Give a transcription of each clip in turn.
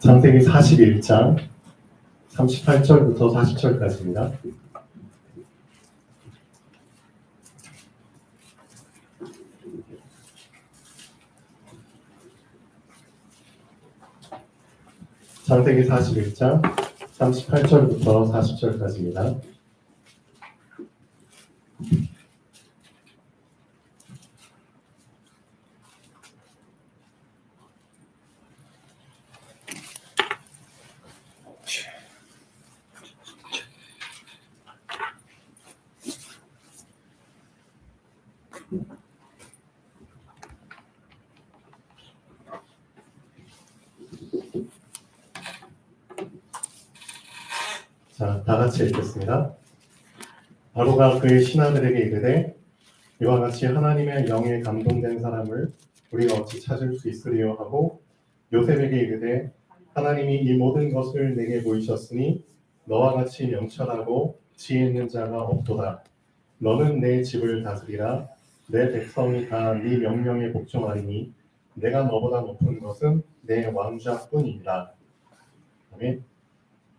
창세기 41장 38절부터 40절까지입니다. 창세기 41장 38절부터 40절까지입니다. 자, 다 같이 읽겠습니다. 바로가 그의 신하들에게 이르되 이와 같이 하나님의 영에 감동된 사람을 우리가 어찌 찾을 수 있으리요 하고 요셉에게 이르되 하나님이 이 모든 것을 내게 보이셨으니 너와 같이 명철하고 지혜 있는 자가 없도다. 너는 내 집을 다스리라. 내 백성이 다 네 명령에 복종하리니 내가 너보다 높은 것은 내 왕좌뿐이니라. 아멘.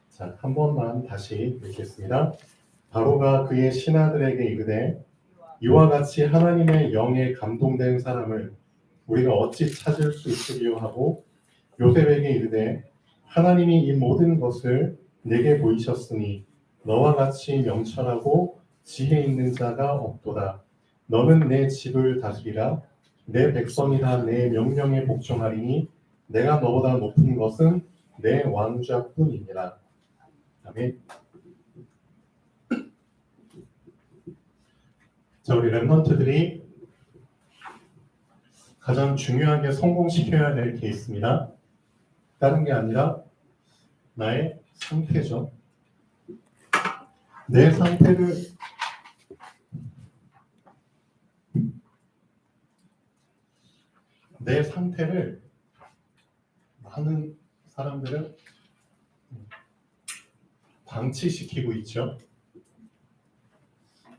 자, 한 번만 다시 읽겠습니다. 바로가 그의 신하들에게 이르되 이와 같이 하나님의 영에 감동된 사람을 우리가 어찌 찾을 수 있으리요 하고 요셉에게 이르되 하나님이 이 모든 것을 내게 보이셨으니 너와 같이 명철하고 지혜 있는 자가 없도다. 너는 내 집을 다스리라. 내 백성이 다 내 명령에 복종하리니 내가 너보다 높은 것은 내 왕좌뿐이니라. 아멘. 자, 우리 랩런트들이 가장 중요하게 성공시켜야 될 게 있습니다. 다른 게 아니라 나의 상태죠. 내 상태를 많은 사람들은 방치시키고 있죠.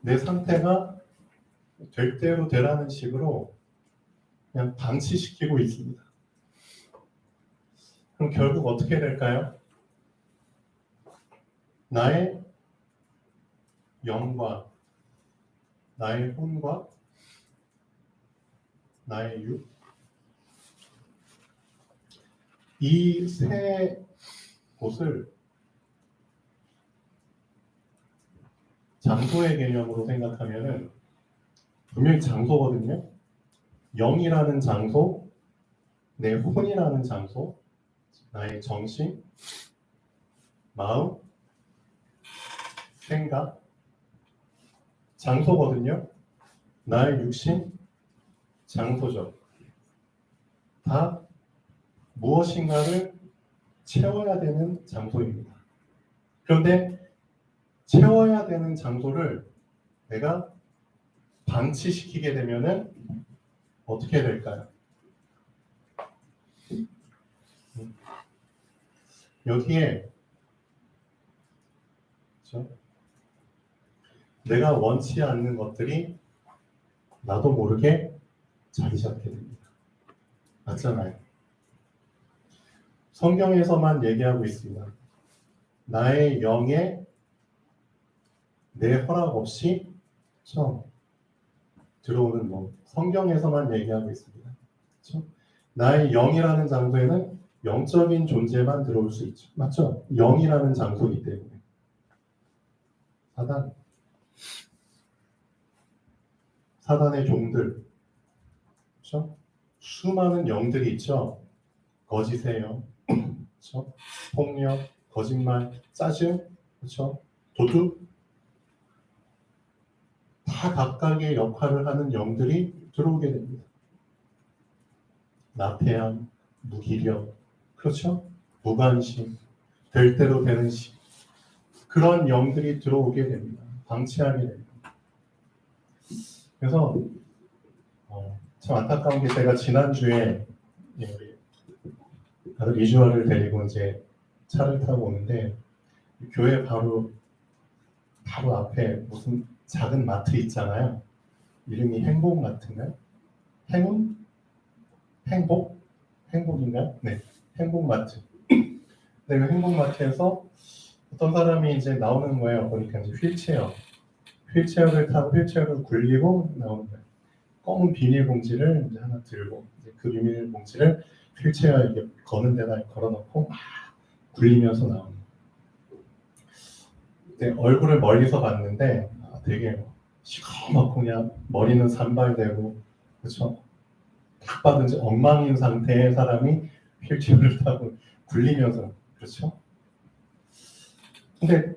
내 상태가 될 대로 되라는 식으로 그냥 방치시키고 있습니다. 그럼 결국 어떻게 될까요? 나의 영과 나의 혼과 나의 육, 이 세 곳을 장소의 개념으로 생각하면은 분명히 장소거든요. 영이라는 장소, 내 혼이라는 장소, 나의 정신, 마음, 생각, 장소거든요. 나의 육신, 장소죠. 다 무엇인가를 채워야 되는 장소입니다. 그런데 채워야 되는 장소를 내가 방치시키게 되면은 어떻게 될까요? 여기에 그렇죠? 내가 원치 않는 것들이 나도 모르게 자리 잡게 됩니다. 맞잖아요. 성경에서만 얘기하고 있습니다. 나의 영에 내 허락 없이 들어오는 뭐 성경에서만 얘기하고 있습니다. 그렇죠? 나의 영이라는 장소에는 영적인 존재만 들어올 수 있죠. 맞죠? 영이라는 장소이기 때문에. 사단의 종들, 그렇죠? 수많은 영들이 있죠. 거짓의 영, 그렇죠? 폭력, 거짓말, 짜증, 그렇죠? 도둑, 다 각각의 역할을 하는 영들이 들어오게 됩니다. 나태함, 무기력, 그렇죠? 무관심, 될 대로 되는 식, 그런 영들이 들어오게 됩니다. 방치하게 됩니다. 그래서 참 안타까운 게 제가 지난주에 우리 아들 이주아를 데리고 이제 차를 타고 오는데 교회 바로 앞에 무슨 작은 마트 있잖아요. 이름이 행복마트인가요? 행운? 행복인가요? 네, 행복마트. 내가 행복마트에서 어떤 사람이 이제 나오는 거예요. 보니까 이제 휠체어를 타고 휠체어를 굴리고 나오는 거예요. 검은 비닐봉지를 이제 하나 들고 이제 그 비닐봉지를 휠체어에 이렇게 거는 데다 걸어놓고 막 굴리면서 나오는 거예요. 얼굴을 멀리서 봤는데 되게 시커멓고 그냥 머리는 산발되고 그렇죠. 딱 봐든지 엉망인 상태의 사람이 휠체어를 타고 굴리면서 그렇죠. 근데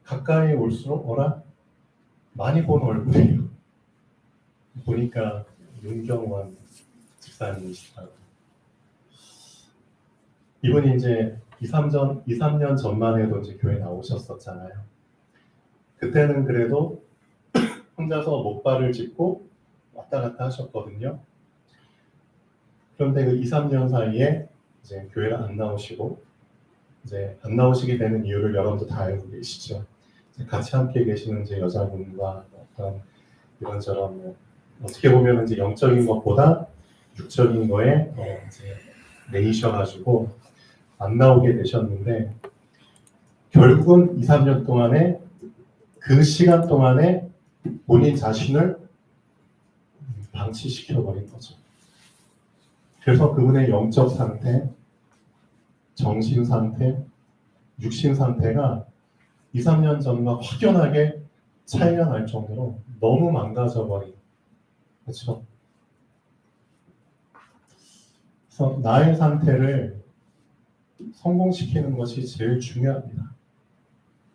가까이 올수록 많이 본 얼굴이에요. 보니까 윤경원 집사님이시더라고요. 이분이 이제 2, 3년 전만 해도 이제 교회 나오셨었잖아요. 그때는 그래도 혼자서 목발을 짚고 왔다 갔다 하셨거든요. 그런데 그 2, 3년 사이에 이제 교회를 안 나오시고 이제 안 나오시게 되는 이유를 여러분도 다 알고 계시죠. 같이 함께 계시는 이제 여자분과 어떤 이런저런 어떻게 보면 이제 영적인 것보다 육적인 거에 이제 매이셔가지고 안 나오게 되셨는데 결국은 2, 3년 동안에 그 시간 동안에 본인 자신을 방치시켜버린 거죠. 그래서 그분의 영적 상태, 정신 상태, 육신 상태가 2, 3년 전과 확연하게 차이가 날 정도로 너무 망가져버린 그렇죠. 그래서 나의 상태를 성공시키는 것이 제일 중요합니다.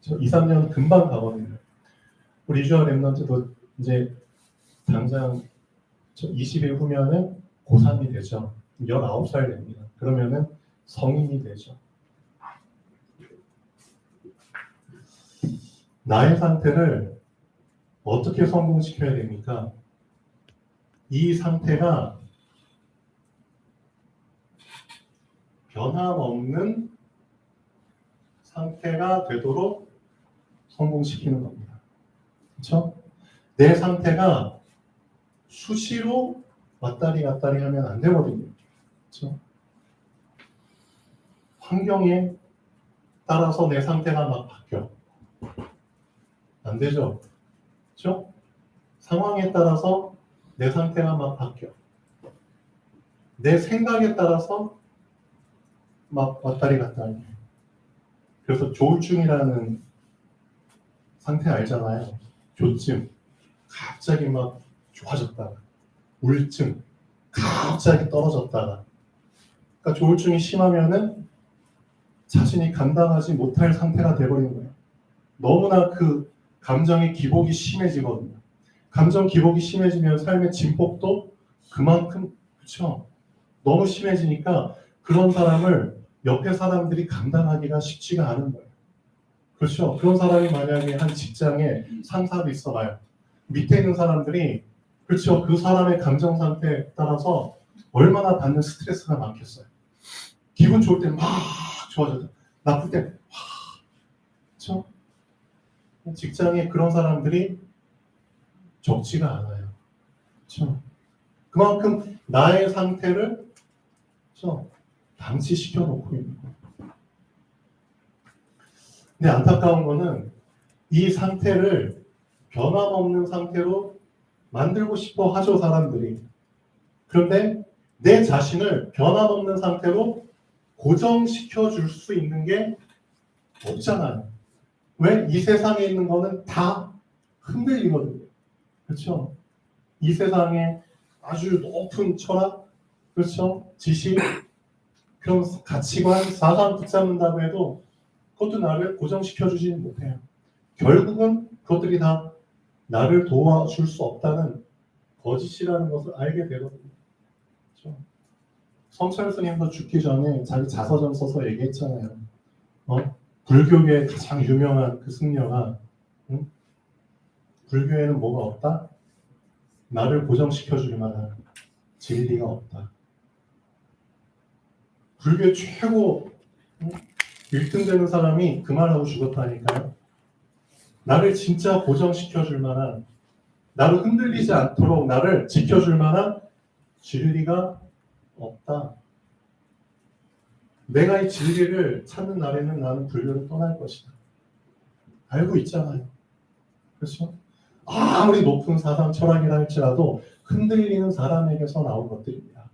2, 3년 금방 가거든요. 우리 이주아 랩런트도 이제 당장 20일 후면은 고3이 되죠. 19살 됩니다. 그러면은 성인이 되죠. 나의 상태를 어떻게 성공시켜야 됩니까? 이 상태가 변함없는 상태가 되도록 성공시키는 겁니다. 그렇죠? 내 상태가 수시로 왔다리 갔다리 하면 안 되거든요. 그렇죠? 환경에 따라서 내 상태가 막 바뀌어. 안 되죠? 그렇죠? 상황에 따라서 내 상태가 막 바뀌어. 내 생각에 따라서 막 왔다리 갔다리. 그래서 조울증이라는 상태 알잖아요. 조증. 갑자기 막 좋아졌다가. 우울증. 갑자기 떨어졌다가. 그러니까 조울증이 심하면은 자신이 감당하지 못할 상태가 돼버리는 거예요. 너무나 그 감정의 기복이 심해지거든요. 감정 기복이 심해지면 삶의 진폭도 그만큼 그렇죠. 너무 심해지니까 그런 사람을 옆에 사람들이 감당하기가 쉽지가 않은 거예요. 그렇죠. 그런 사람이 만약에 한 직장에 상사도 있어봐요. 밑에 있는 사람들이 그렇죠. 그 사람의 감정 상태에 따라서 얼마나 받는 스트레스가 많겠어요. 기분 좋을 때는 막 좋아져요. 나쁠 때 그렇죠. 직장에 그런 사람들이 적지가 않아요. 그렇죠. 그만큼 나의 상태를 그렇죠. 방치시켜 놓고 있는 거예요. 근데 안타까운 거는 이 상태를 변함없는 상태로 만들고 싶어 하죠, 사람들이. 그런데 내 자신을 변함없는 상태로 고정시켜 줄 수 있는 게 없잖아요. 왜? 이 세상에 있는 거는 다 흔들리거든요. 그렇죠? 이 세상에 아주 높은 철학, 그렇죠? 지식, 그런 가치관, 사상 붙잡는다고 해도 그것도 나를 고정시켜주지는 못해요. 결국은 그것들이 다 나를 도와줄 수 없다는 거짓이라는 것을 알게 되거든요. 그렇죠? 성철 스님도 죽기 전에 자기 자서전 써서 얘기했잖아요. 불교계의 가장 유명한 그 승려가 불교에는 뭐가 없다? 나를 고정시켜줄 만한 진리가 없다. 불교의 최고 1등 되는 사람이 그 말하고 죽었다니까요. 나를 진짜 고정시켜줄 만한, 나를 흔들리지 않도록 나를 지켜줄 만한 진리가 없다. 내가 이 진리를 찾는 날에는 나는 불교를 떠날 것이다. 알고 있잖아요. 그렇죠? 아무리 높은 사상 철학이라 할지라도 흔들리는 사람에게서 나온 것들입니다.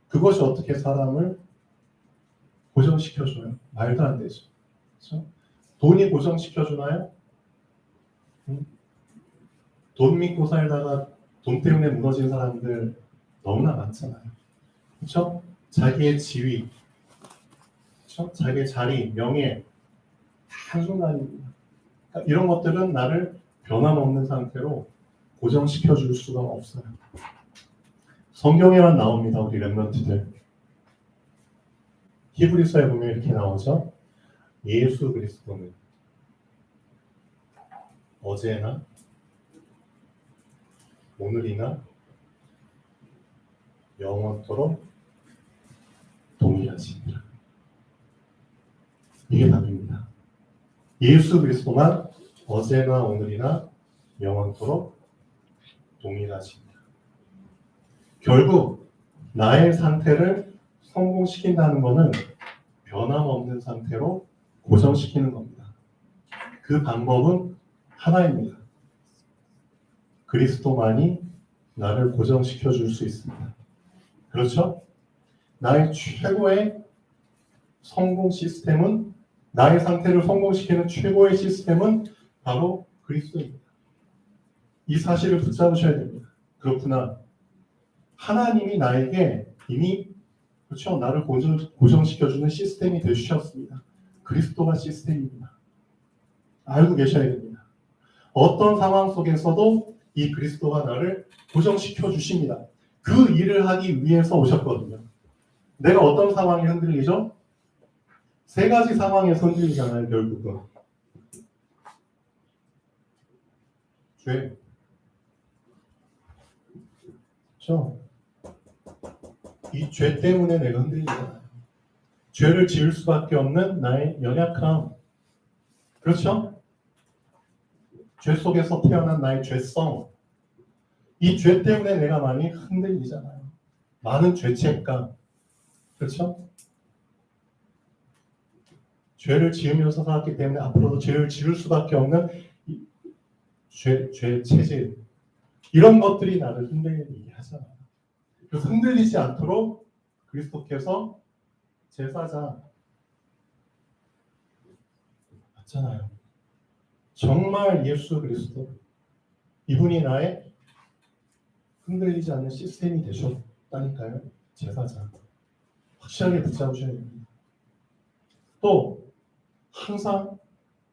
그것이 어떻게 사람을 고정시켜줘요? 말도 안 되죠. 그렇죠? 돈이 고정시켜주나요? 돈 믿고 살다가 돈 때문에 무너진 사람들 너무나 많잖아요. 그렇죠? 자기의 지위, 그렇죠? 자기의 자리, 명예, 한순간입니다. 그러니까 이런 것들은 나를 변함없는 상태로 고정시켜줄 수가 없어요. 성경에만 나옵니다. 우리 렘넌트들. 히브리서에 보면 이렇게 나오죠. 예수 그리스도는 어제나 오늘이나 영원토록 동일하시니라. 이게 답입니다. 예수 그리스도만 어제나 오늘이나 영원토록 동일하시니라. 결국 나의 상태를 성공시킨다는 것은 변함없는 상태로 고정시키는 겁니다. 그 방법은 하나입니다. 그리스도만이 나를 고정시켜 줄 수 있습니다. 그렇죠? 나의 최고의 성공 시스템은, 나의 상태를 성공시키는 최고의 시스템은 바로 그리스도입니다. 이 사실을 붙잡으셔야 됩니다. 그렇구나. 하나님이 나에게 이미, 그렇죠, 나를 고정시켜주는 시스템이 되주셨습니다. 그리스도가 시스템입니다. 알고 계셔야 됩니다. 어떤 상황 속에서도 이 그리스도가 나를 고정시켜 주십니다. 그 일을 하기 위해서 오셨거든요. 내가 어떤 상황이 흔들리죠? 세 가지 상황에서 흔들리잖아요, 결국은. 죄. 그렇죠? 이 죄 때문에 내가 흔들리잖아요. 죄를 지을 수밖에 없는 나의 연약함. 그렇죠? 죄 속에서 태어난 나의 죄성. 이 죄 때문에 내가 많이 흔들리잖아요. 많은 죄책감. 그렇죠? 죄를 지으면서 살았기 때문에 앞으로도 죄를 지을 수밖에 없는 죄 체질. 이런 것들이 나를 흔들리게 하잖아요. 그래서 흔들리지 않도록 그리스도께서 제사장 맞잖아요. 정말 예수 그리스도, 이분이 나의 흔들리지 않는 시스템이 되셨다니까요. 제사장. 확실하게 붙잡으셔야 됩니다. 또 항상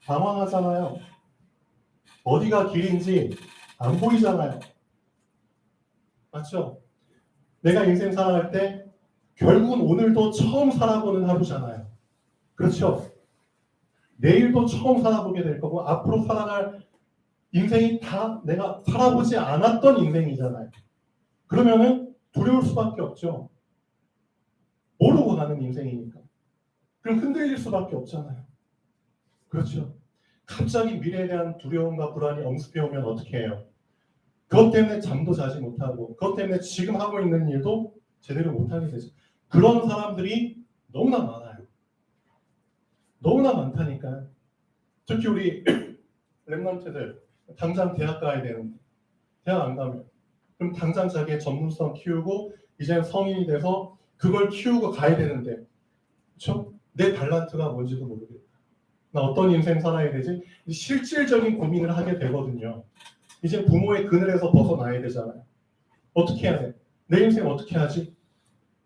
방황하잖아요. 어디가 길인지 안 보이잖아요. 맞죠? 내가 인생 살아갈 때 결국은 오늘도 처음 살아보는 하루잖아요. 그렇죠? 내일도 처음 살아보게 될 거고 앞으로 살아갈 인생이 다 내가 살아보지 않았던 인생이잖아요. 그러면은 두려울 수밖에 없죠. 모르고 가는 인생이니까. 그럼 흔들릴 수밖에 없잖아요. 그렇죠? 갑자기 미래에 대한 두려움과 불안이 엄습해 오면 어떻게 해요? 그것 때문에 잠도 자지 못하고 그것 때문에 지금 하고 있는 일도 제대로 못하게 되죠. 그런 사람들이 너무나 많아요. 너무나 많다니까요. 특히 우리 랩런트들 당장 대학 가야 되는데 대학 안 가면 그럼 당장 자기의 전문성 키우고 이제 성인이 돼서 그걸 키우고 가야 되는데 그렇죠? 내 달란트가 뭔지도 모르겠다. 나 어떤 인생 살아야 되지? 실질적인 고민을 하게 되거든요. 이제 부모의 그늘에서 벗어나야 되잖아요. 어떻게 해야 돼? 내 인생 어떻게 하지?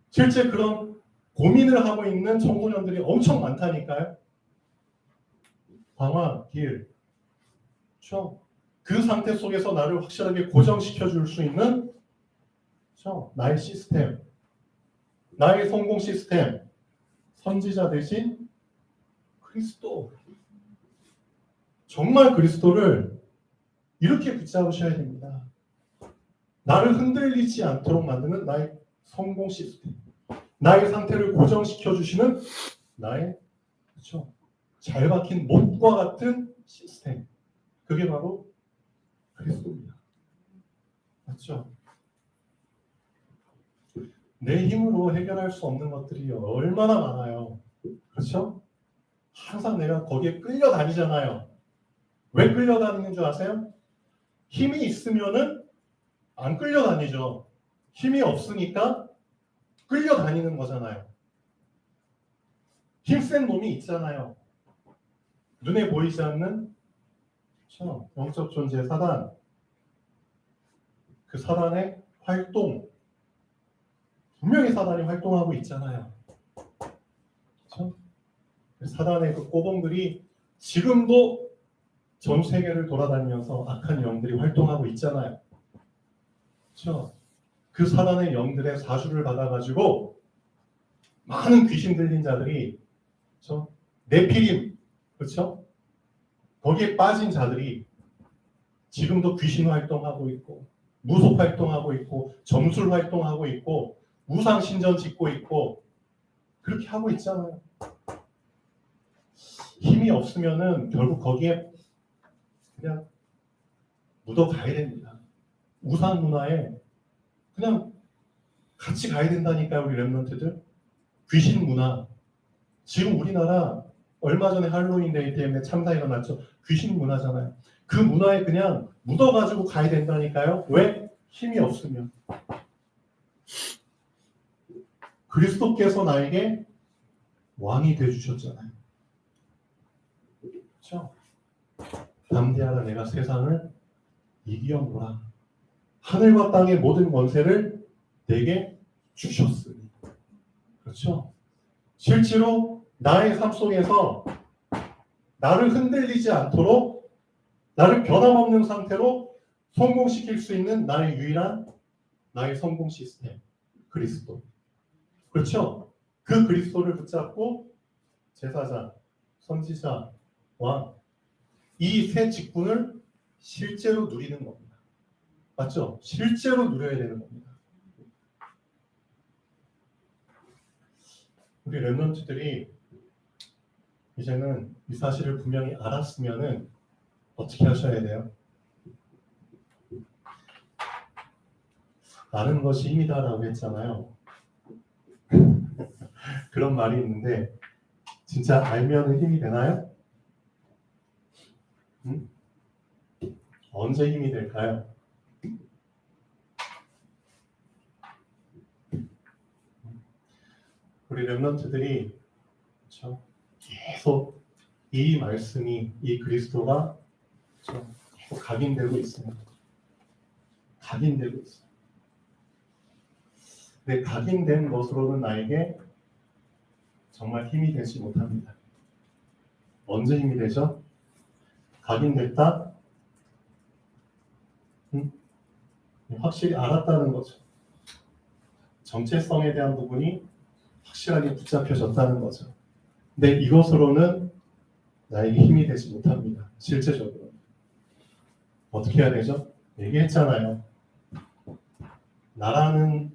실제 그런 고민을 하고 있는 청소년들이 엄청 많다니까요. 방황, 길. 그렇죠? 그 상태 속에서 나를 확실하게 고정시켜 줄 수 있는 그렇죠? 나의 시스템, 나의 성공 시스템, 선지자 대신 그리스도. 정말 그리스도를 이렇게 붙잡으셔야 됩니다. 나를 흔들리지 않도록 만드는 나의 성공 시스템, 나의 상태를 고정시켜 주시는 나의 그렇죠? 잘 박힌 못과 같은 시스템. 그게 바로 그리스도입니다. 맞죠? 내 힘으로 해결할 수 없는 것들이 얼마나 많아요. 그렇죠? 항상 내가 거기에 끌려다니잖아요. 왜 끌려다니는 줄 아세요? 힘이 있으면은 안 끌려다니죠. 힘이 없으니까 끌려다니는 거잖아요. 힘센 놈이 있잖아요. 눈에 보이지 않는 그렇죠? 영적 존재 사단. 그 사단의 활동. 분명히 사단이 활동하고 있잖아요. 그렇죠? 사단의 그 꼬봉들이 지금도 전 세계를 돌아다니면서 악한 영들이 활동하고 있잖아요. 그렇죠? 그 사단의 영들의 사주를 받아가지고 많은 귀신 들린 자들이 그렇죠? 네피림 그렇죠? 거기에 빠진 자들이 지금도 귀신 활동하고 있고 무속 활동하고 있고 점술 활동하고 있고 우상 신전 짓고 있고 그렇게 하고 있잖아요. 힘이 없으면은 결국 거기에 그냥 묻어 가야 됩니다. 우상 문화에 그냥 같이 가야 된다니까요, 우리 랩런트들. 귀신 문화. 지금 우리나라 얼마 전에 할로윈데이 때문에 참사 일어났죠. 귀신 문화잖아요. 그 문화에 그냥 묻어가지고 가야 된다니까요. 왜? 힘이 없으면. 그리스도께서 나에게 왕이 되어주셨잖아요. 그렇죠? 담대하라 내가 세상을 이기었노라. 하늘과 땅의 모든 권세를 내게 주셨으니. 그렇죠? 실제로 나의 삶 속에서 나를 흔들리지 않도록 나를 변함없는 상태로 성공시킬 수 있는 나의 유일한 나의 성공 시스템 그리스도. 그렇죠? 그 그리스도를 붙잡고 제사장, 선지자, 왕 이 세 직분을 실제로 누리는 겁니다. 맞죠? 실제로 누려야 되는 겁니다. 우리 랩런트들이 이제는 이 사실을 분명히 알았으면은 어떻게 하셔야 돼요? 아는 것이 힘이다라고 했잖아요. 그런 말이 있는데 진짜 알면은 힘이 되나요? 응? 언제 힘이 될까요? 우리 랩런트들이 그렇죠? 계속 이 말씀이 이 그리스도가 그렇죠? 계속 각인되고 있습니다. 각인되고 있어요. 근데 각인된 것으로는 나에게 정말 힘이 되지 못합니다. 언제 힘이 되죠? 각인됐다? 확실히 알았다는 거죠. 정체성에 대한 부분이 확실하게 붙잡혀졌다는 거죠. 근데 이것으로는 나에게 힘이 되지 못합니다. 실제적으로. 어떻게 해야 되죠? 얘기했잖아요. 나라는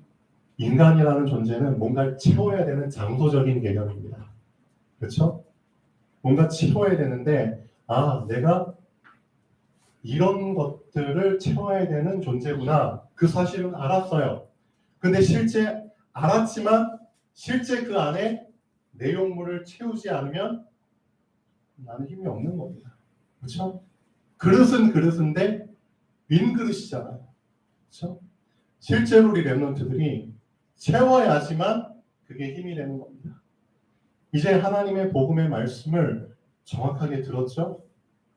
인간이라는 존재는 뭔가를 채워야 되는 장소적인 개념입니다. 그렇죠? 뭔가 채워야 되는데 내가 이런 것들을 채워야 되는 존재구나. 그 사실은 알았어요. 근데 실제 알았지만 실제 그 안에 내용물을 채우지 않으면 나는 힘이 없는 겁니다. 그렇죠? 그릇은 그릇인데 빈 그릇이잖아요. 그렇죠? 실제로 우리 랩런트들이 채워야지만 그게 힘이 되는 겁니다. 이제 하나님의 복음의 말씀을 정확하게 들었죠?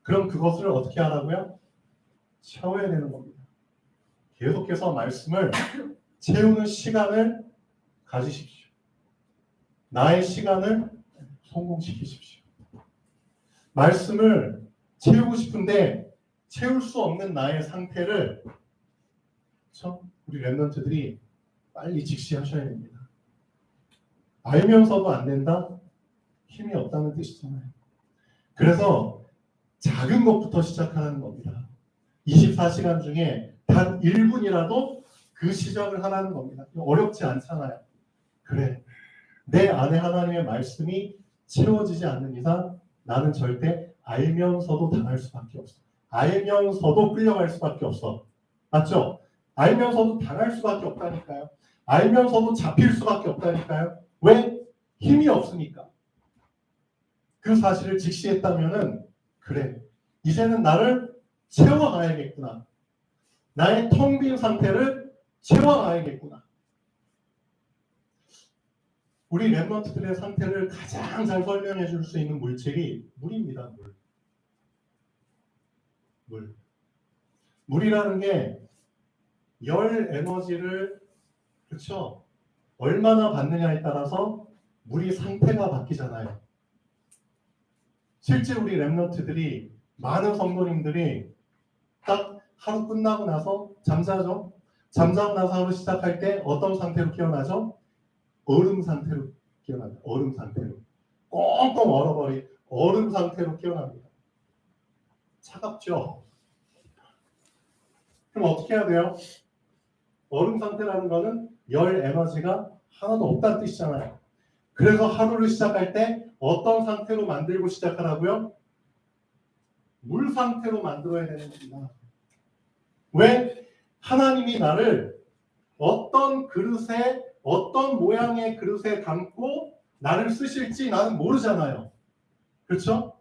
그럼 그것을 어떻게 하라고요? 채워야 되는 겁니다. 계속해서 말씀을 채우는 시간을 가지십시오. 나의 시간을 성공시키십시오. 말씀을 채우고 싶은데 채울 수 없는 나의 상태를 우리 랩런트들이 빨리 직시하셔야 됩니다. 알면서도 안 된다? 힘이 없다는 뜻이잖아요. 그래서 작은 것부터 시작하는 겁니다. 24시간 중에 단 1분이라도 그 시작을 하라는 겁니다. 어렵지 않잖아요. 그래, 내 안에 하나님의 말씀이 채워지지 않는 이상 나는 절대 알면서도 당할 수밖에 없어. 알면서도 끌려갈 수밖에 없어. 맞죠? 알면서도 당할 수밖에 없다니까요. 알면서도 잡힐 수밖에 없다니까요. 왜? 힘이 없으니까. 그 사실을 직시했다면은 그래, 이제는 나를 채워가야겠구나. 나의 텅 빈 상태를 채워가야겠구나. 우리 랩런트들의 상태를 가장 잘 설명해 줄 수 있는 물질이 물입니다. 물. 물이라는 게 열 에너지를 그렇죠? 얼마나 받느냐에 따라서 물이 상태가 바뀌잖아요. 실제 우리 랩런트들이 많은 성도님들이 딱 하루 끝나고 나서 잠자죠. 잠자고 나서 하루 시작할 때 어떤 상태로 깨어나죠? 얼음 상태로 깨어납니다. 얼음 상태로. 꽁꽁 얼어버린 얼음 상태로 깨어납니다. 차갑죠? 그럼 어떻게 해야 돼요? 얼음 상태라는 거는 열 에너지가 하나도 없다는 뜻이잖아요. 그래서 하루를 시작할 때 어떤 상태로 만들고 시작하라고요? 물 상태로 만들어야 되는 겁니다. 왜? 하나님이 나를 어떤 그릇에, 어떤 모양의 그릇에 담고 나를 쓰실지 나는 모르잖아요. 그렇죠?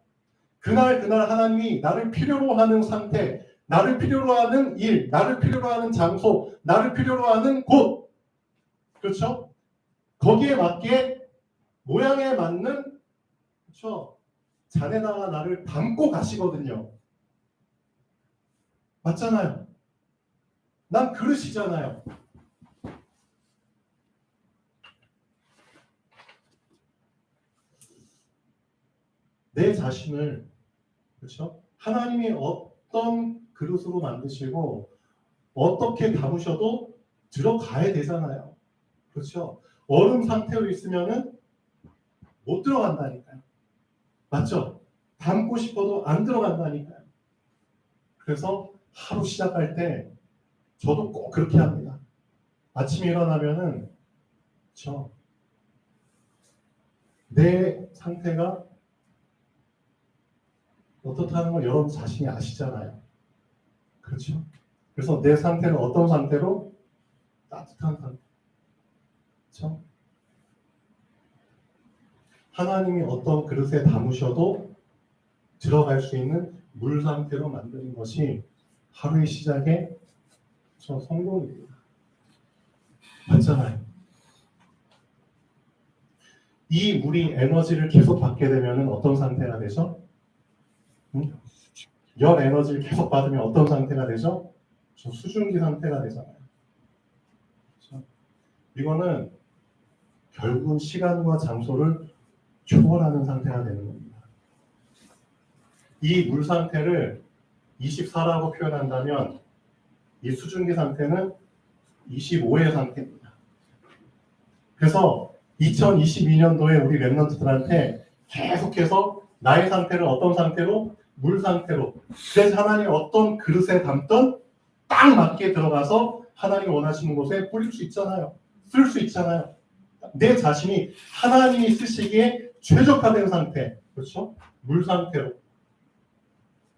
그날 하나님이 나를 필요로 하는 상태, 나를 필요로 하는 일, 나를 필요로 하는 장소, 나를 필요로 하는 곳, 그렇죠? 거기에 맞게 모양에 맞는, 그렇죠? 잔에다가 나를 담고 가시거든요. 맞잖아요. 난 그릇이잖아요. 내 자신을, 그렇죠? 하나님이 어떤 그릇으로 만드시고 어떻게 담으셔도 들어가야 되잖아요. 그렇죠? 얼음 상태로 있으면은 못 들어간다니까요. 맞죠? 담고 싶어도 안 들어간다니까요. 그래서 하루 시작할 때 저도 꼭 그렇게 합니다. 아침에 일어나면은 내 상태가 어떻다는 걸 여러분 자신이 아시잖아요. 그렇죠? 그래서 내 상태는 어떤 상태로? 따뜻한 상태. 그렇죠? 하나님이 어떤 그릇에 담으셔도 들어갈 수 있는 물 상태로 만드는 것이 하루의 시작의 성공입니다. 맞잖아요. 이 물이 에너지를 계속 받게 되면 어떤 상태가 되죠? 열 에너지를 계속 받으면 어떤 상태가 되죠? 수증기 상태가 되잖아요. 그렇죠? 이거는 결국은 시간과 장소를 초월하는 상태가 되는 겁니다. 이 물 상태를 24라고 표현한다면 이 수증기 상태는 25의 상태입니다. 그래서 2022년도에 우리 랩런트들한테 계속해서 나의 상태를 어떤 상태로? 물 상태로. 그래서 하나님이 어떤 그릇에 담던 딱 맞게 들어가서 하나님이 원하시는 곳에 뿌릴 수 있잖아요. 쓸 수 있잖아요. 내 자신이 하나님이 쓰시기에 최적화된 상태. 그렇죠? 물 상태로.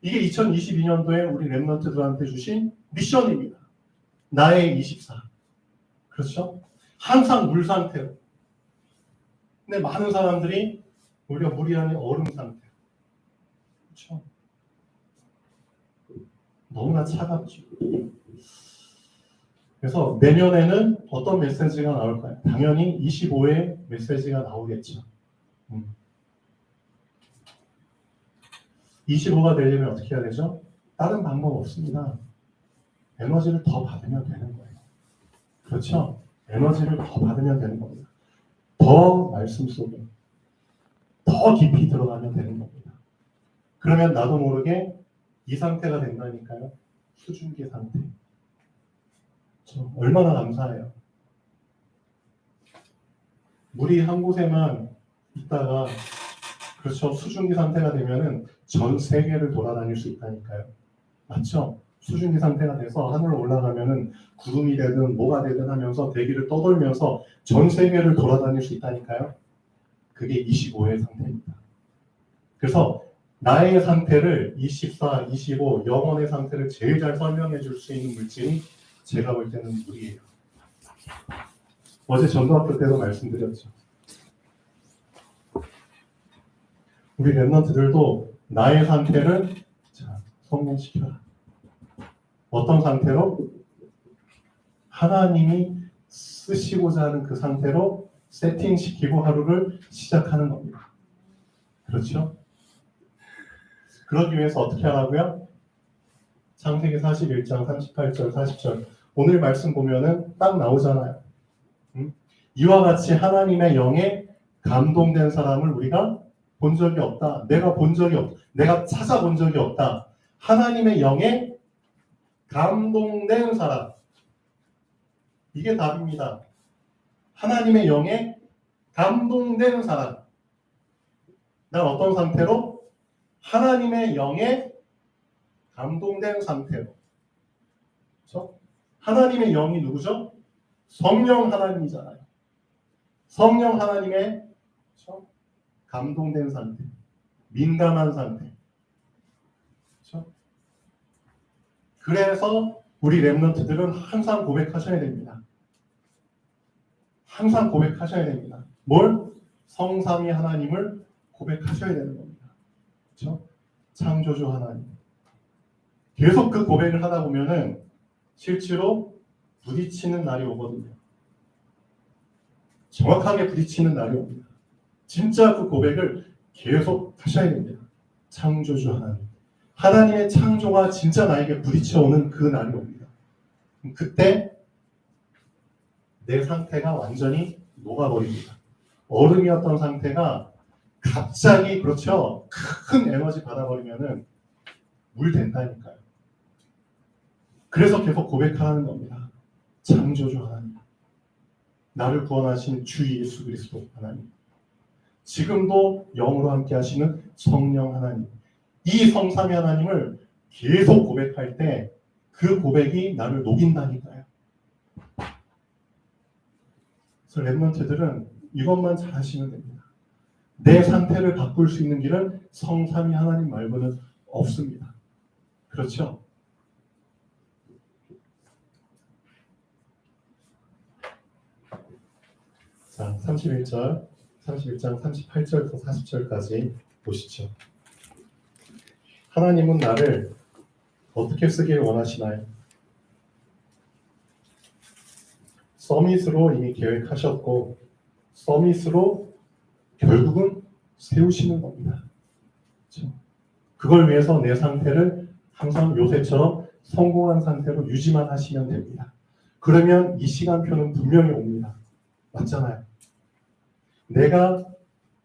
이게 2022년도에 우리 랩런트들한테 주신 미션입니다. 나의 24. 그렇죠? 항상 물 상태로. 근데 많은 사람들이 오히려 물이 아닌 얼음 상태. 그렇죠? 너무나 차갑죠. 그래서 내년에는 어떤 메시지가 나올까요? 당연히 25의 메시지가 나오겠죠. 25가 되려면 어떻게 해야 되죠? 다른 방법 없습니다. 에너지를 더 받으면 되는 거예요. 그렇죠? 에너지를 더 받으면 되는 겁니다. 더 말씀 속에 더 깊이 들어가면 되는 겁니다. 그러면 나도 모르게 이 상태가 된다니까요. 수증기 상태. 얼마나 감사해요. 물이 한 곳에만 있다가 그렇죠. 수증기 상태가 되면은 전 세계를 돌아다닐 수 있다니까요. 맞죠? 수증기 상태가 돼서 하늘로 올라가면은 구름이 되든 뭐가 되든 하면서 대기를 떠돌면서 전 세계를 돌아다닐 수 있다니까요. 그게 25의 상태입니다. 그래서 나의 상태를 24, 25, 영혼의 상태를 제일 잘 설명해 줄 수 있는 물질이 제가 볼 때는 물이에요. 어제 전도학교 때도 말씀드렸죠. 우리 랩런트들도 나의 상태를 자, 성공시켜라. 어떤 상태로? 하나님이 쓰시고자 하는 그 상태로 세팅시키고 하루를 시작하는 겁니다. 그렇죠? 그러기 위해서 어떻게 하라고요? 창세기 41장 38절 40절 오늘 말씀 보면은 딱 나오잖아요. 이와 같이 하나님의 영에 감동된 사람을 우리가 본 적이 없다. 내가 본 적이 없다. 내가 찾아본 적이 없다. 하나님의 영에 감동된 사람. 이게 답입니다. 하나님의 영에 감동된 사람. 난 어떤 상태로? 하나님의 영에 감동된 상태로. 그렇죠? 하나님의 영이 누구죠? 성령 하나님이잖아요. 성령 하나님의 그렇죠? 감동된 상태, 민감한 상태. 그렇죠? 그래서 우리 랩런트들은 항상 고백하셔야 됩니다. 항상 고백하셔야 됩니다. 뭘? 성삼위 하나님을 고백하셔야 되는 겁니다. 그렇죠? 창조주 하나님. 계속 그 고백을 하다 보면은 실제로 부딪히는 날이 오거든요. 정확하게 부딪히는 날이 옵니다. 진짜 그 고백을 계속 하셔야 됩니다. 창조주 하나님. 하나님의 창조가 진짜 나에게 부딪혀오는 그 날이 옵니다. 그때 내 상태가 완전히 녹아버립니다. 얼음이었던 상태가 갑자기 그렇죠. 큰 에너지 받아버리면은 물 된다니까요. 그래서 계속 고백하는 겁니다. 창조주 하나님. 나를 구원하신 주 예수 그리스도 하나님. 지금도 영으로 함께 하시는 성령 하나님. 이 성삼위 하나님을 계속 고백할 때 그 고백이 나를 녹인다니까요. 그래서 랩런트들은 이것만 잘 하시면 됩니다. 내 상태를 바꿀 수 있는 길은 성삼위 하나님 말고는 없습니다. 그렇죠? 자, 31장 38절부터 40절까지 보시죠. 하나님은 나를 어떻게 쓰길 원하시나요? 서밋으로 이미 계획하셨고 서밋으로 결국은 세우시는 겁니다. 그렇죠? 그걸 위해서 내 상태를 항상 요새처럼 성공한 상태로 유지만 하시면 됩니다. 그러면 이 시간표는 분명히 옵니다. 맞잖아요. 내가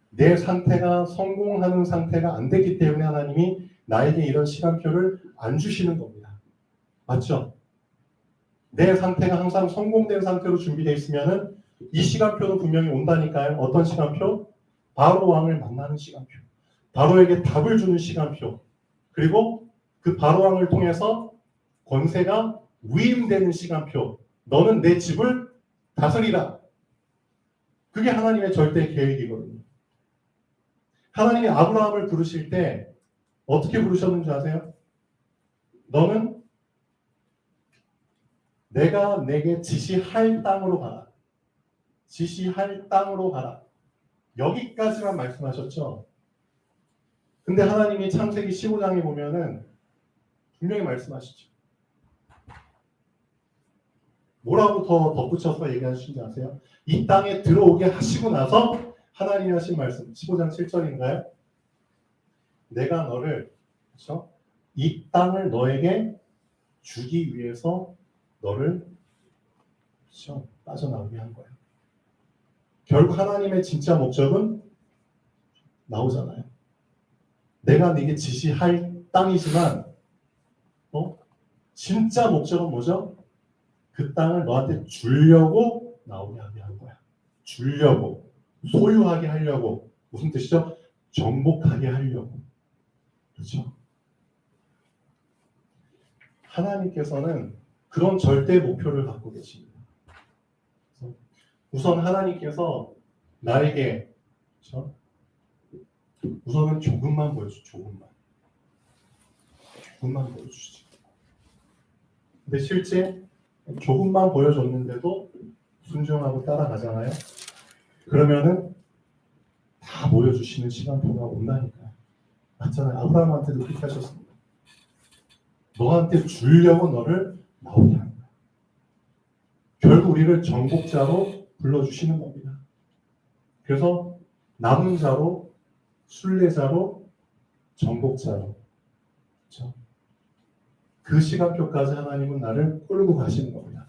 내 상태가 성공하는 상태가 안 됐기 때문에 하나님이 나에게 이런 시간표를 안 주시는 겁니다. 맞죠? 내 상태가 항상 성공된 상태로 준비되어 있으면 이 시간표는 분명히 온다니까요. 어떤 시간표? 바로 왕을 만나는 시간표. 바로에게 답을 주는 시간표. 그리고 그 바로 왕을 통해서 권세가 위임되는 시간표. 너는 내 집을 다스리라. 그게 하나님의 절대 계획이거든요. 하나님이 아브라함을 부르실 때 어떻게 부르셨는지 아세요? 너는 내가 내게 지시할 땅으로 가라. 지시할 땅으로 가라. 여기까지만 말씀하셨죠. 근데 하나님이 창세기 15장에 보면은 분명히 말씀하시죠. 뭐라고 더 덧붙여서 얘기하시는지 아세요? 이 땅에 들어오게 하시고 나서 하나님이 하신 말씀 15장 7절인가요? 내가 너를 그렇죠? 이 땅을 너에게 주기 위해서 너를 그렇죠? 빠져나오게 한 거예요. 결국 하나님의 진짜 목적은 나오잖아요. 내가 네게 지시할 땅이지만 진짜 목적은 뭐죠? 그 땅을 너한테 주려고 나오게 하게 한 거야. 주려고, 소유하게 하려고. 무슨 뜻이죠? 정복하게 하려고. 그렇죠? 하나님께서는 그런 절대 목표를 갖고 계십니다. 우선 하나님께서 나에게 그렇죠? 우선은 조금만 보여주죠. 조금만 보여주시죠. 근데 실제 조금만 보여줬는데도 순종하고 따라가잖아요. 그러면은 다 보여주시는 시간표가 온다니까요. 맞잖아요. 아브라함한테도 그렇게 하셨습니다. 너한테 주려고 너를 나오게 하는 거야. 결국 우리를 정복자로 불러주시는 겁니다. 그래서 남은 자로, 순례자로, 정복자로. 그렇죠? 그 시간표까지 하나님은 나를 끌고 가시는 겁니다.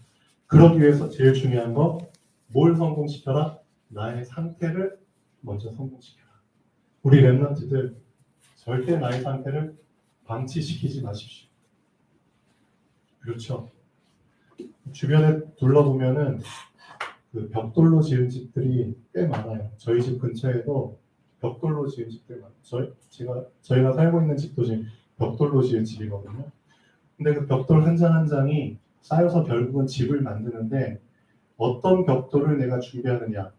그러기 위해서 제일 중요한 거, 뭘 성공시켜라? 나의 상태를 먼저 성공시켜라. 우리 렘넌트들 절대 나의 상태를 방치시키지 마십시오. 그렇죠? 주변에 둘러보면은 그 벽돌로 지은 집들이 꽤 많아요. 저희 집 근처에도 벽돌로 지은 집들이 많아요. 저희가 살고 있는 집도 지금 벽돌로 지은 집이거든요. 근데 그 벽돌 한 장 한 장이 쌓여서 결국은 집을 만드는데 어떤 벽돌을 내가 준비하느냐,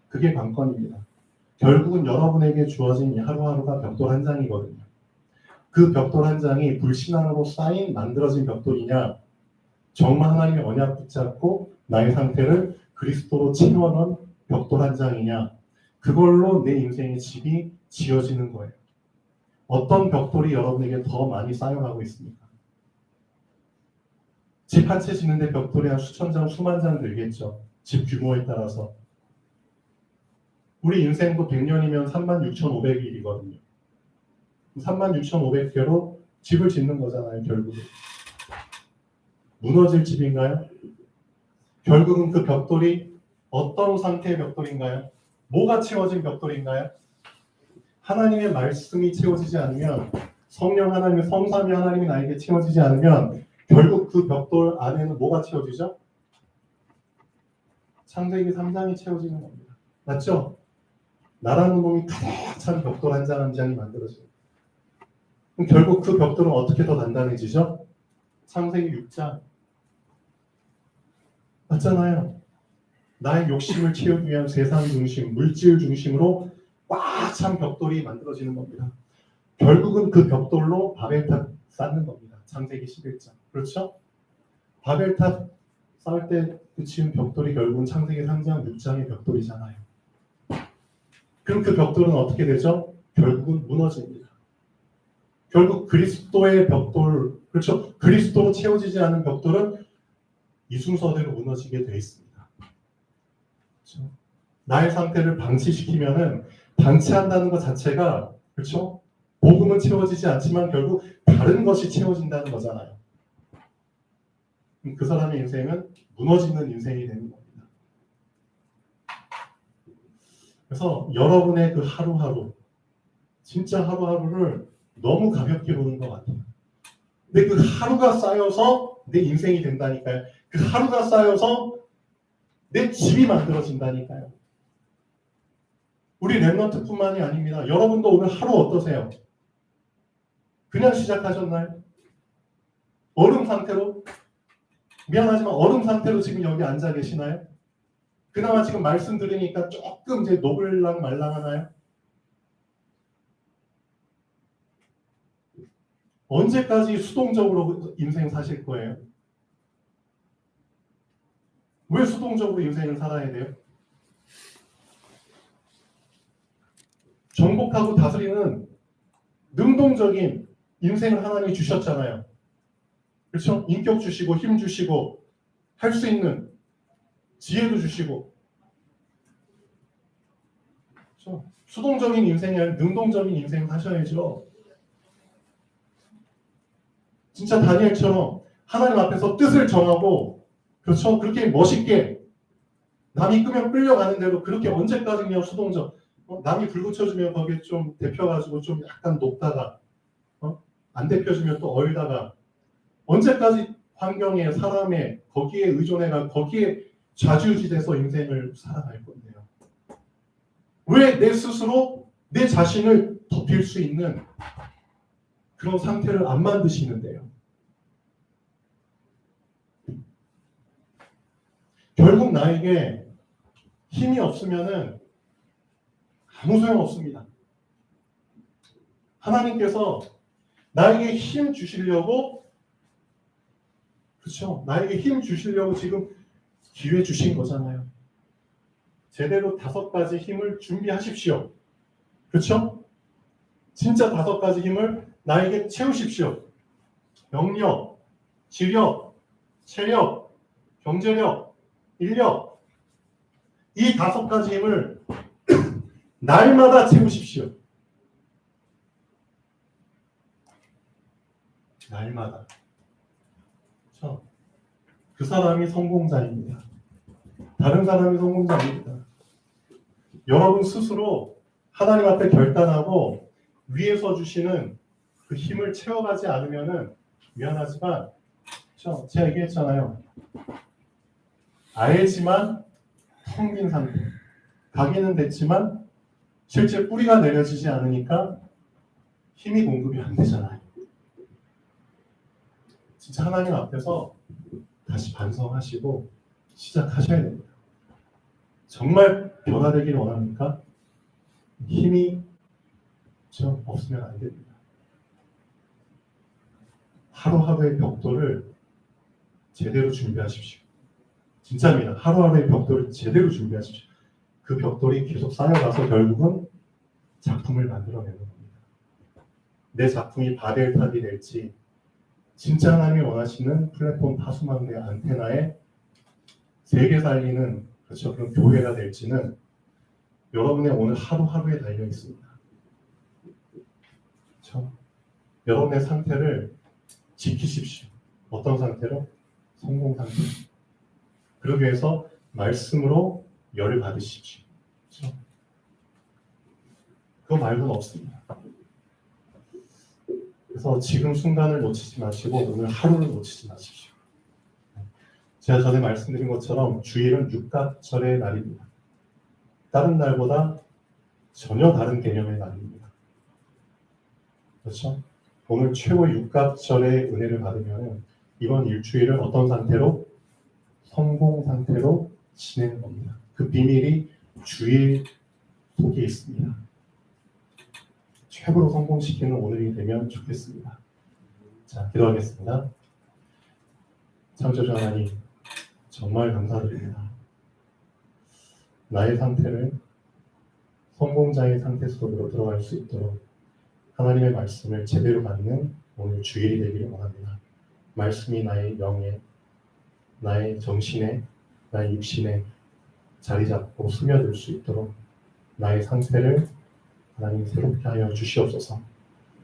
그게 관건입니다. 결국은 여러분에게 주어진 이 하루하루가 벽돌 한 장이거든요. 그 벽돌 한 장이 불신앙으로 쌓인 만들어진 벽돌이냐, 정말 하나님의 언약 붙잡고 나의 상태를 그리스도로 채워넣은 벽돌 한 장이냐, 그걸로 내 인생의 집이 지어지는 거예요. 어떤 벽돌이 여러분에게 더 많이 쌓여가고 있습니까? 집 한 채 짓는데 벽돌이 한 수천 장, 수만 장 들겠죠. 집 규모에 따라서. 우리 인생도 100년이면 36,500일이거든요. 36,500개로 집을 짓는 거잖아요, 결국은. 무너질 집인가요? 결국은 그 벽돌이 어떤 상태의 벽돌인가요? 뭐가 채워진 벽돌인가요? 하나님의 말씀이 채워지지 않으면, 성령 하나님의 성삼위 하나님이 나에게 채워지지 않으면 결국 그 벽돌 안에는 뭐가 채워지죠? 창세기 3장이 채워지는 겁니다. 맞죠? 나라는 놈이 가득 찬 벽돌 한 장 한 장이 만들어져요. 그럼 결국 그 벽돌은 어떻게 더 단단해지죠? 창세기 6장. 맞잖아요. 나의 욕심을 채우기 위한 세상 중심, 물질 중심으로 꽉 찬 벽돌이 만들어지는 겁니다. 결국은 그 벽돌로 바벨탑 쌓는 겁니다. 창세기 11장. 그렇죠? 바벨탑 쌓을 때 지은 벽돌이 결국은 창세기 3장, 6장의 벽돌이잖아요. 그럼 그 벽돌은 어떻게 되죠? 결국은 무너집니다. 결국 그리스도의 벽돌, 그렇죠? 그리스도로 채워지지 않은 벽돌은 이순서대로 무너지게 되어 있습니다. 그렇죠? 나의 상태를 방치시키면은 방치한다는 것 자체가, 그렇죠? 복음은 채워지지 않지만 결국 다른 것이 채워진다는 거잖아요. 그 사람의 인생은 무너지는 인생이 되는 겁니다. 그래서 여러분의 그 하루하루, 진짜 하루하루를 너무 가볍게 보는 것 같아요. 근데 그 하루가 쌓여서 내 인생이 된다니까요. 그 하루가 쌓여서 내 집이 만들어진다니까요. 우리 렘넌트뿐만이 아닙니다. 여러분도 오늘 하루 어떠세요? 그냥 시작하셨나요? 얼음 상태로? 미안하지만 얼음 상태로 지금 여기 앉아 계시나요? 그나마 지금 말씀 들으니까 조금 이제 녹을랑 말랑하나요? 언제까지 수동적으로 인생 사실 거예요? 왜 수동적으로 인생을 살아야 돼요? 정복하고 다스리는 능동적인 인생을 하나님이 주셨잖아요. 그렇죠? 인격 주시고 힘 주시고 할 수 있는 지혜도 주시고. 그렇죠? 수동적인 인생이 아니라 능동적인 인생을 하셔야죠. 진짜 다니엘처럼 하나님 앞에서 뜻을 정하고, 그렇죠? 그렇게 멋있게 남이 끄면 끌려가는 대로 그렇게 언제까지냐 수동적. 남이 불 붙여주면 거기에 좀 데펴가지고 좀 약간 높다가 안 데펴주면 또 얼다가 언제까지 환경에 사람에 거기에 의존해가 거기에 좌지우지돼서 인생을 살아갈 건데요. 왜 내 스스로 내 자신을 덮일 수 있는 그런 상태를 안 만드시는데요. 결국 나에게 힘이 없으면은 아무 소용 없습니다. 하나님께서 나에게 힘 주시려고, 그렇죠? 나에게 힘 주시려고 지금 기회 주신 거잖아요. 제대로 5가지 힘을 준비하십시오. 그렇죠? 진짜 5가지 힘을 나에게 채우십시오. 영력, 지력, 체력, 경제력, 인력. 이 5가지 힘을 날마다 채우십시오. 날마다. 그렇죠? 그 사람이 성공자입니다. 다른 사람이 성공자입니다. 여러분 스스로 하나님 앞에 결단하고 위에서 주시는 그 힘을 채워가지 않으면은 미안하지만 제가 얘기했잖아요. 알지만 텅 빈 상태. 가기는 됐지만 실제 뿌리가 내려지지 않으니까 힘이 공급이 안 되잖아요. 진짜 하나님 앞에서 다시 반성하시고 시작하셔야 됩니다. 정말 변화되기를 원합니까? 힘이 없으면 안 됩니다. 하루하루의 벽돌을 제대로 준비하십시오. 진짜입니다. 하루하루의 벽돌을 제대로 준비하십시오. 그 벽돌이 계속 쌓여가서 결국은 작품을 만들어내는 겁니다. 내 작품이 바벨탑이 될지 진짜 하나님이 원하시는 플랫폼 파수망대 안테나에 세계 살리는 그런 교회가 될지는 여러분의 오늘 하루하루에 달려 있습니다. 그렇죠? 여러분의 상태를 지키십시오. 어떤 상태로? 성공 상태. 그러기 위해서 말씀으로 열을 받으십시오. 그렇죠? 그거 말고는 없습니다. 그래서 지금 순간을 놓치지 마시고 오늘 하루를 놓치지 마십시오. 제가 전에 말씀드린 것처럼 주일은 육각절의 날입니다. 다른 날보다 전혀 다른 개념의 날입니다. 그렇죠? 오늘 최고 육각절의 은혜를 받으면 이번 일주일은 어떤 상태로? 성공 상태로 지내는 겁니다. 그 비밀이 주일 속에 있습니다. 최고로 성공시키는 오늘이 되면 좋겠습니다. 자, 기도하겠습니다. 창조주 하나님, 정말 감사드립니다. 나의 상태를 성공자의 상태 속으로 들어갈 수 있도록 하나님의 말씀을 제대로 받는 오늘 주일이 되기를 원합니다. 말씀이 나의 영에, 나의 정신에, 나의 육신에 자리 잡고 스며들 수 있도록 나의 상태를 하나님 새롭게 하여 주시옵소서.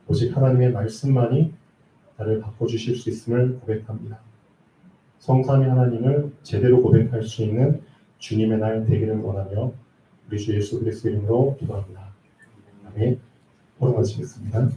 오직 하나님의 말씀만이 나를 바꿔주실 수 있음을 고백합니다. 성삼위 하나님을 제대로 고백할 수 있는 주님의 날 되기를 원하며 우리 주 예수 그리스도 이름으로 기도합니다. 아멘. 호로 마치겠습니다.